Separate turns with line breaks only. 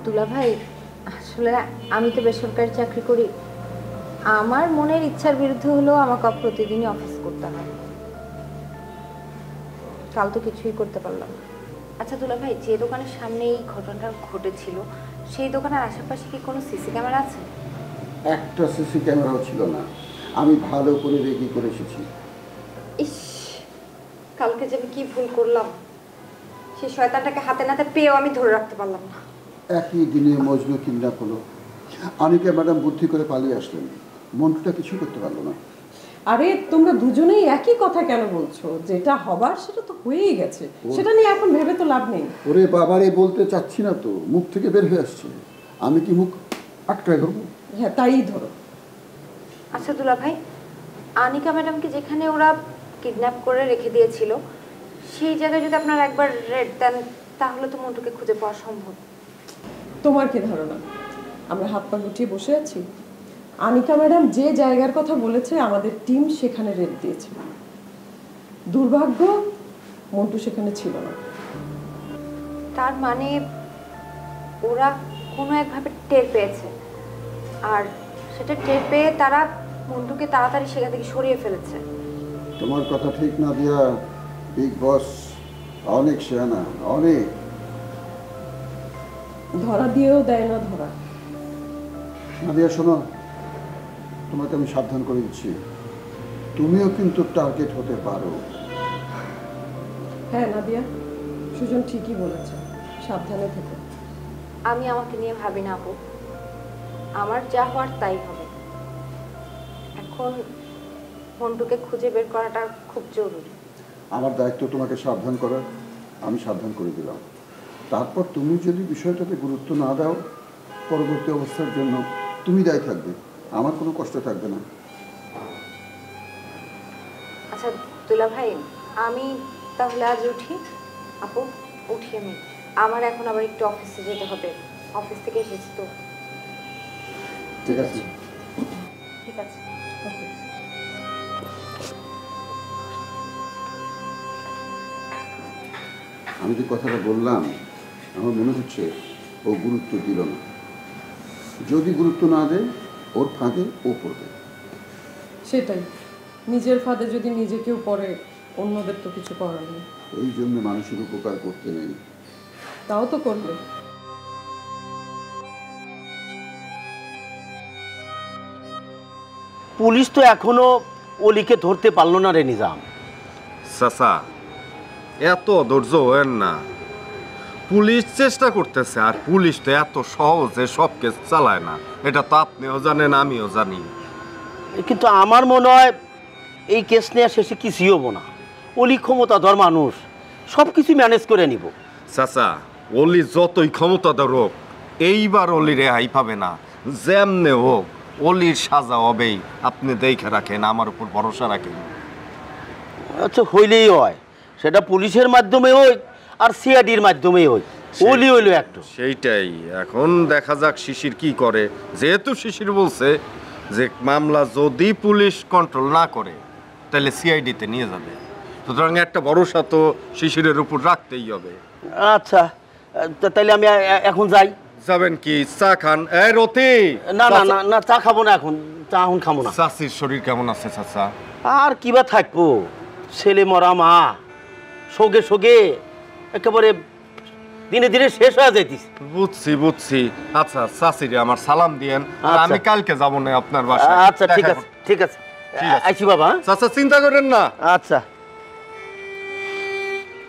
দুলা ভাই, আসলে আমি তো বেসরকারি চাকরি করি, আমার মনের ইচ্ছার বিরুদ্ধে হলেও আমাকে প্রতিদিনই অফিস করতে হয়। কাল তো কিছুই করতে পারলাম না। আচ্ছা দুলা ভাই, যে দোকানের সামনে এই ঘটনাটা ঘটেছিল সেই দোকানের আশেপাশে কি কোনো সিসি ক্যামেরা আছে?
একটা সিসি ক্যামেরাও ছিল না। আমি ভালো করে রেডি করে এসেছি।
ইস, কালকে যে আমি কি ভুল করলাম, সেই শয়তানটাকে হাতে নাতে পেয়েও আমি ধরে রাখতে পারলাম না।
একই দিনে মজনু কিডন্যাপ হলো, আনিকা ম্যাডাম বুদ্ধি করে পালিয়ে আসলেন, মন্টুটা কিছু করতে পারলো না।
আরে তোমরা দুজনেই একই কথা কেন বলছো? যেটা হবার সেটা তো হয়েই গেছে, সেটা নিয়ে এখন ভেবে তো লাভ নেই।
ওরে বাবারে, বলতে চাচ্ছি না তো, মুখ থেকে বের হয়ে আসছে। আমি কি মুখ আটকায় ধরবো?
হ্যাঁ, তাই ধরো।
আচ্ছা দুলা ভাই, আনিকা ম্যাডামকে যেখানে ওরা কিডন্যাপ করে রেখে দিয়েছিল সেই জায়গায় যদি আপনারা একবার রেড দেন তাহলে তো মন্টুকে খুঁজে পাওয়া সম্ভব।
তোমার কি ধারণা আমরা হাত পা গুটিয়ে বসে আছি? আনিকা ম্যাডাম যে জায়গার কথা বলেছে আমাদের টিম সেখানে রেড দিয়েছে। দুর্ভাগ্য মন্টু সেখানে ছিল না।
তার মানে ওরা কোনো একভাবে টের পেয়েছে, আর সেটা টের পেয়ে তারা মন্টুকে তাড়াতাড়ি সেখান থেকে সরিয়ে ফেলেছে।
তোমার কথা ঠিক না দিয়া, বিগ বস অনেক শেয়ানা, অনেক।
ধরা দিয়েও দেয় না ধরা।
নাদিয়া শোনো, তোমাকে আমি সাবধান করে দিচ্ছি, তুমিও কিন্তু টার্গেট হতে পারো।
হ্যাঁ নাদিয়া, সুজন ঠিকই বলেছে, সাবধানে থেকো।
আমি আমাকে নিয়ে ভাবি না আপু, আমার যা হওয়ার তাই হবে। এখন মন্টুকে খুঁজে বের করাটা খুব জরুরি।
আমার দায়িত্ব তোমাকে সাবধান করার, আমি সাবধান করে দিলাম। তারপর তুমি যদি বিষয়টাতে গুরুত্ব না দাও, পরবর্তী অবস্থার জন্য তুমি দায়ী থাকবে, আমার কোনো কষ্ট থাকবে না।
আচ্ছা দুলা ভাই, আমি তাহলে আজ উঠি। আপু উঠি আমি, আমার এখন আবার একটু অফিসে যেতে হবে, অফিস থেকে এসেছি তো।
ঠিক আছে,
ঠিক আছে।
আমি যে কথাটা বললাম আমার মনে হচ্ছে ও গুরুত্ব দিল না। যদি গুরুত্ব না দেয়, ওর ফাঁদে ও পড়বে।
সেটাই, নিজের ফাঁদে যদি নিজে কেউ পড়ে অন্যদের তো কিছু করার নেই।
এই জন্য মানুষের উপকার করতে নেই।
তাও তো করবে।
পুলিশ তো এখনো অলিকে ধরতে পারলো না রে নিজাম।
চাচা, এত ধৈর্য হেন না, পুলিশ চেষ্টা করতেছে, আর পুলিশ তো এত সহজে সব কেস চালায় না, এটা তো আপনিও জানেন আমিও জানি।
কিন্তু আমার মনে হয় এই কেস নেওয়া শেষে কিছুই হবো না। অলি ক্ষমতাধর মানুষ, সব কিছু ম্যানেজ করে নিব।
চাচা, অলি যতই ক্ষমতাধর হোক, এইবার অলি রেহাই পাবে না। যেমনে হোক অলির সাজা হবেই, আপনি দেখে রাখেন, আমার উপর ভরসা রাখেন।
আচ্ছা হইলেই হয়, সেটা পুলিশের মাধ্যমে হোক আর সিআইডির মাধ্যমে হোক, অলি হইলো একটু।
সেইটাই, এখন দেখা যাক শিশির কি করে। যেহেতু শিশির বলছে যে মামলা যদি পুলিশ কন্ট্রোল না করে তাহলে সিআইডিতে নিয়ে যাবে, সুতরাং একটা ভরসা তো শিশিরের উপর রাখতেই হবে।
আচ্ছা তাইলে আমি এখন যাই।
যাবেন কি? চা খান। এই রতি,
না না না না, চা খাবো না এখন, চা এখন খাবো না।
চাচির শরীর কেমন আছে চাচা?
আর কিবা থাকবো, ছেলে মরা মা, শোকে শোকে একেবারে দিনে দিনে শেষ হয়ে যাইতিস।
বুঝছি বুঝছি। আচ্ছা চাচিরে আমার সালাম দিয়েন, আর আমি কালকে যাবো না আপনার বাসায়।
আচ্ছা ঠিক আছে ঠিক আছে, আইছি বাবা।
চাচা চিন্তা করেন না।
আচ্ছা।